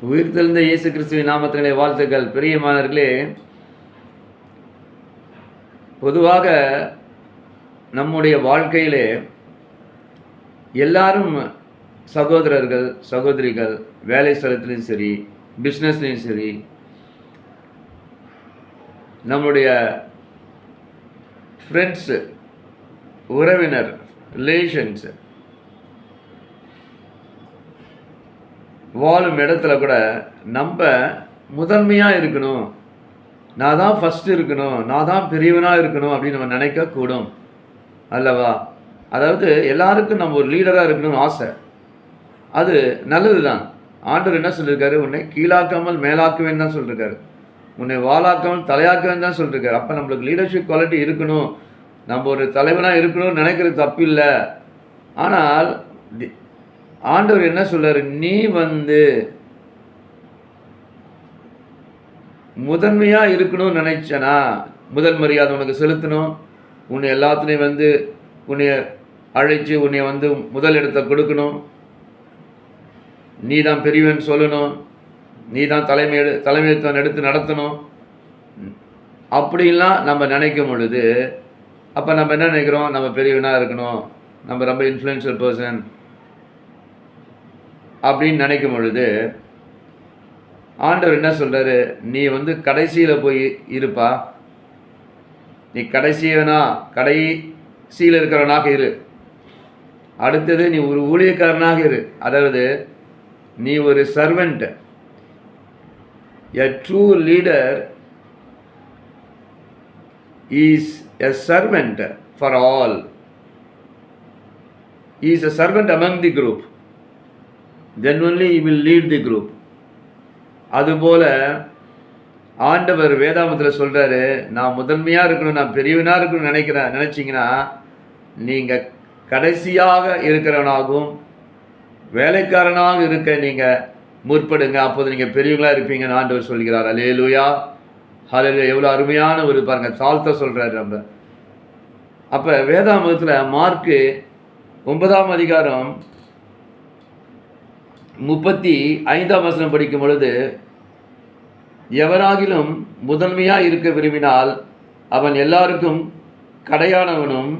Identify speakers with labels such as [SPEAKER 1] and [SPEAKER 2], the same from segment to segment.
[SPEAKER 1] உயிர்த்தெழுந்த இயேசு கிறிஸ்துவின் நாமத்திலே வாழ்த்துக்கள். பிரியமானவர்களே, பொதுவாக நம்முடைய வாழ்க்கையிலே எல்லாரும் சகோதரர்கள், சகோதரிகள், வேலை ஸ்தலத்திலையும் சரி, பிஸ்னஸ்லையும் சரி, நம்முடைய ஃப்ரெண்ட்ஸு, உறவினர், ரிலேஷன்ஸு, வாழும் இடத்துல கூட நம்ம முதன்மையாக இருக்கணும், நான் தான் ஃபஸ்ட்டு இருக்கணும், நான் தான் பெரியவனாக இருக்கணும் அப்படின்னு நம்ம நினைக்கக்கூடும் அல்லவா? அதாவது எல்லாருக்கும் நம்ம ஒரு லீடராக இருக்கணும்னு ஆசை. அது நல்லது தான். ஆண்டவர் என்ன சொல்லியிருக்காரு? உன்னை கீழாக்காமல் மேலாக்குவேன்னு தான் சொல்லியிருக்காரு. உன்னை வாழாக்காமல் தலையாக்குவேன்னு தான் சொல்லியிருக்காரு. அப்போ நம்மளுக்கு லீடர்ஷிப் குவாலிட்டி இருக்கணும், நம்ம ஒரு தலைவனாக இருக்கணும்னு நினைக்கிறது தப்பு இல்லை. ஆனால் ஆண்டவர் என்ன சொல்றாரு? நீ முதன்மையாக இருக்கணும்னு நினைச்சனா, முதல் மரியாதை உனக்கு செலுத்தணும், உன்னை எல்லாத்துலேயும் உன்னை அழைச்சி உன்னை முதல் இடத்தை கொடுக்கணும், நீ தான் பெரியவன் சொல்லணும், நீ தான் தலைமைத்துவம் எடுத்து நடத்தணும். அப்படின்லாம் நம்ம நினைக்கும் பொழுது அப்போ நம்ம என்ன நினைக்கிறோம்? நம்ம பெரியவனாக இருக்கணும், நம்ம ரொம்ப இன்ஃப்ளூயன்ஷியல் பர்சன் அப்படின்னு நினைக்கும் பொழுது ஆண்டவர் என்ன சொல்கிறாரு? நீ கடைசியில் போய் இருப்பா, நீ கடைசியில் இருக்கிறவனாக இரு. அடுத்தது நீ ஒரு ஊழியக்காரனாக இரு. அதாவது நீ ஒரு servant. A true leader is a servant for all. He is a servant among the group. Then only he will lead the group. அதுபோல் ஆண்டவர் வேதாமத்தில் சொல்கிறாரு, நான் முதன்மையாக இருக்கணும், நான் பெரியவனாக இருக்கணும்னு நினச்சிங்கன்னா நீங்கள் கடைசியாக இருக்கிறவனாகவும் வேலைக்காரனாக இருக்க நீங்கள் முற்படுங்க. அப்போது நீங்கள் பெரியவங்களாக இருப்பீங்கன்னு ஆண்டவர் சொல்கிறார். அல்லேலூயா, ஹல்லேலூயா. எவ்வளோ அருமையான ஒரு பாருங்கள், தாழ்த்த சொல்கிறாரு நம்ம. அப்போ வேதாமத்தில் மார்க்கு 9ஆம் அதிகாரம் 35 படிக்கும் பொழுது, எவராகிலும் முதன்மையாக இருக்க விரும்பினால் அவன் எல்லாருக்கும் கடையானவனும்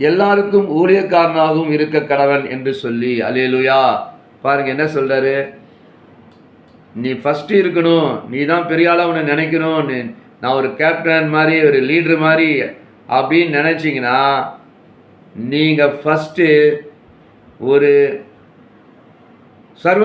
[SPEAKER 1] எல்லாருக்கும் ஊழியக்காரனாகவும் இருக்க கடவன் என்று சொல்லி. அல்லேலூயா. பாருங்க என்ன சொல்றாரு? நீ ஃபஸ்ட்டு இருக்கணும், நீ தான் பெரிய ஆளாக உன்னை நினைக்கணும், நான் ஒரு கேப்டன் மாதிரி ஒரு லீடர் மாதிரி அப்படின்னு நினச்சிங்கன்னா நீங்கள் ஃபஸ்ட்டு ஒரு சர்வ